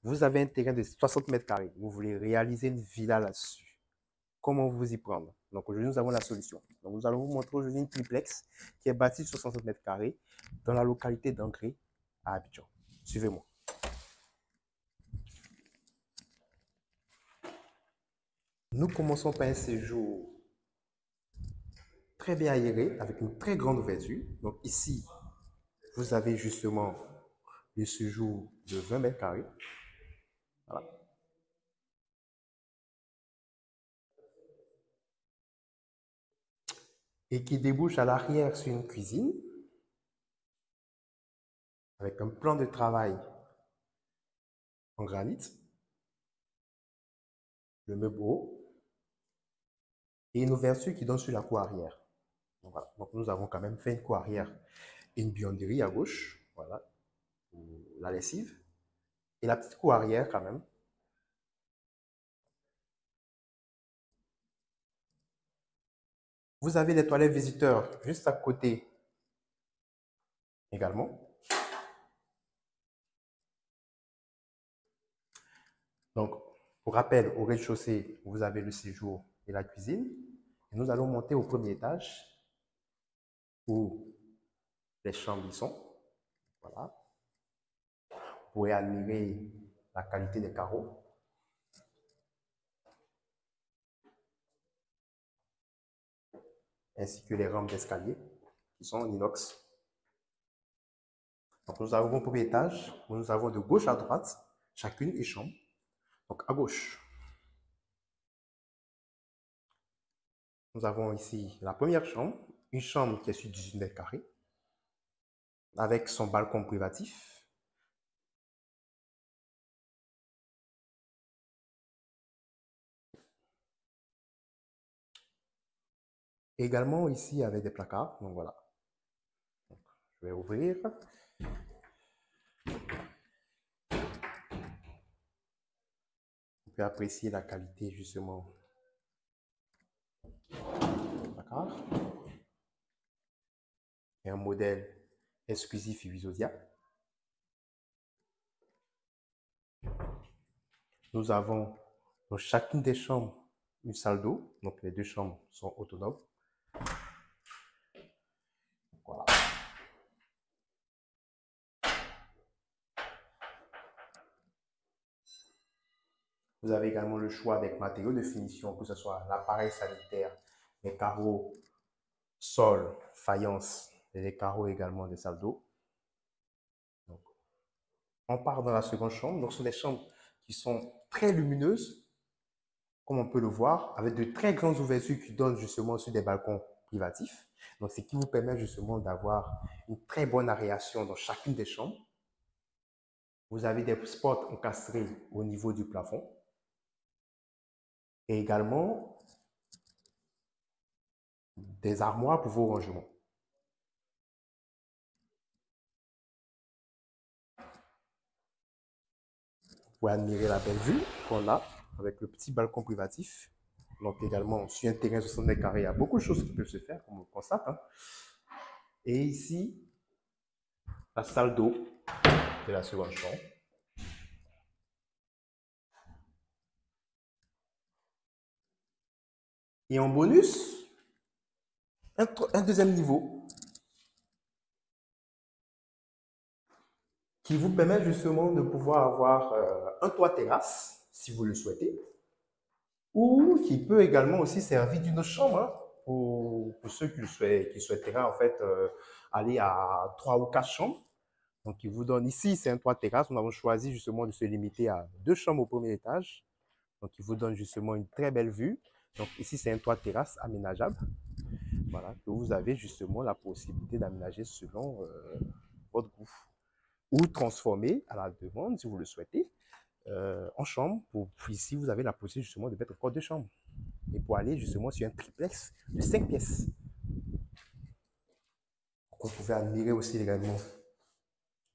Vous avez un terrain de 60 mètres carrés. Vous voulez réaliser une villa là-dessus. Comment vous y prendre? Donc aujourd'hui, nous avons la solution. Donc nous allons vous montrer aujourd'hui une triplex qui est bâtie sur 60 mètres carrés dans la localité d'Angré à Abidjan. Suivez-moi. Nous commençons par un séjour très bien aéré avec une très grande ouverture. Donc ici, vous avez justement le séjour de 20 mètres carrés. Voilà. Et qui débouche à l'arrière sur une cuisine avec un plan de travail en granit, le meuble haut et une ouverture qui donne sur la cour arrière. Donc, voilà. Donc nous avons quand même fait une cour arrière et une buanderie à gauche, voilà, pour la lessive. Et la petite cour arrière quand même. Vous avez les toilettes visiteurs juste à côté également. Donc, pour rappel, au rez-de-chaussée, vous avez le séjour et la cuisine. Et nous allons monter au premier étage où les chambres y sont. Voilà. Vous pouvez admirer la qualité des carreaux. Ainsi que les rampes d'escalier qui sont en inox. Donc, nous avons au premier étage où nous avons de gauche à droite chacune une chambre. Donc, à gauche, nous avons ici la première chambre, une chambre qui est sur 18 mètres carrés avec son balcon privatif. Également ici avec des placards. Donc voilà. Donc, je vais ouvrir. On peut apprécier la qualité justement du placard. Et un modèle exclusif Ibisodia. Nous avons dans chacune des chambres une salle d'eau. Donc les deux chambres sont autonomes. Voilà. Vous avez également le choix des matériaux de finition, que ce soit l'appareil sanitaire, les carreaux, sol, faïence et les carreaux également des salles d'eau. On part dans la seconde chambre. Donc, ce sont des chambres qui sont très lumineuses, comme on peut le voir, avec de très grandes ouvertures qui donnent justement sur des balcons privatifs. Donc, ce qui vous permet justement d'avoir une très bonne aération dans chacune des chambres. Vous avez des spots encastrés au niveau du plafond. Et également des armoires pour vos rangements. Vous pouvez admirer la belle vue qu'on a avec le petit balcon privatif. Donc également, sur un terrain de 60 mètres carrés, il y a beaucoup de choses qui peuvent se faire, comme on le constate. Hein. Et ici, la salle d'eau de la seconde chambre. Et en bonus, un deuxième niveau qui vous permet justement de pouvoir avoir un toit terrasse, si vous le souhaitez, ou qui peut également aussi servir d'une chambre hein, pour ceux qui souhaiteraient en fait aller à 3 ou 4 chambres. Donc, il vous donne ici, c'est un toit terrasse. Nous avons choisi justement de se limiter à 2 chambres au premier étage. Donc, il vous donne justement une très belle vue. Donc, ici, c'est un toit terrasse aménageable. Voilà, que vous avez justement la possibilité d'aménager selon votre goût. Ou transformer à la demande, si vous le souhaitez, en chambre. Ici, vous avez la possibilité justement de mettre encore 2 chambres. Et pour aller justement sur un triplex de 5 pièces. Vous pouvez admirer aussi également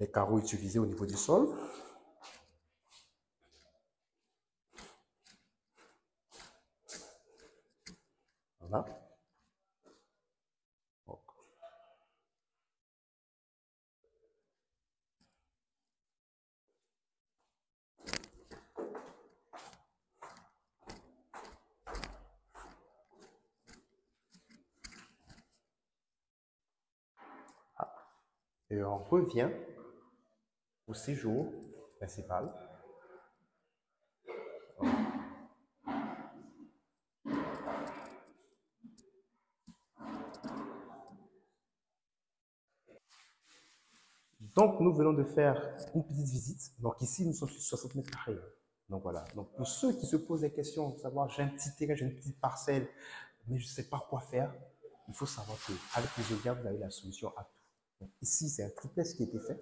les carreaux utilisés au niveau du sol. Voilà. Donc, Et on revient au séjour principal. Donc, nous venons de faire une petite visite. Donc, ici, nous sommes sur 60 mètres carrés. Donc, voilà. Donc, pour ceux qui se posent des questions, savoir, j'ai un petit terrain, j'ai une petite parcelle, mais je ne sais pas quoi faire, il faut savoir qu'avec les Zodia, vous avez la solution à tout. Donc, ici, c'est un triplex qui a été fait.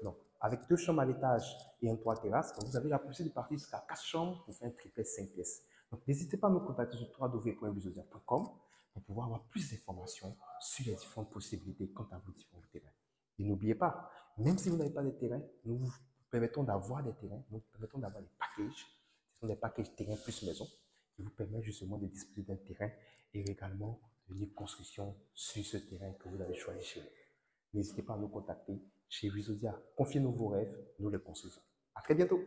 Donc, avec 2 chambres à l'étage et un toit terrasse, donc vous avez la possibilité de partir jusqu'à 4 chambres pour faire un triplex 5 pièces. Donc, n'hésitez pas à nous contacter sur www.bizodia.com pour pouvoir avoir plus d'informations sur les différentes possibilités quant à vos différents terrains. Et n'oubliez pas, même si vous n'avez pas de terrain, nous vous permettons d'avoir des terrains, nous vous permettons d'avoir des packages. Ce sont des packages terrain plus maison qui vous permettent justement de disposer d'un terrain et également de venir construction sur ce terrain que vous avez choisi chez vous. N'hésitez pas à nous contacter chez Wizodia. Confiez-nous vos rêves, nous les construisons. À très bientôt.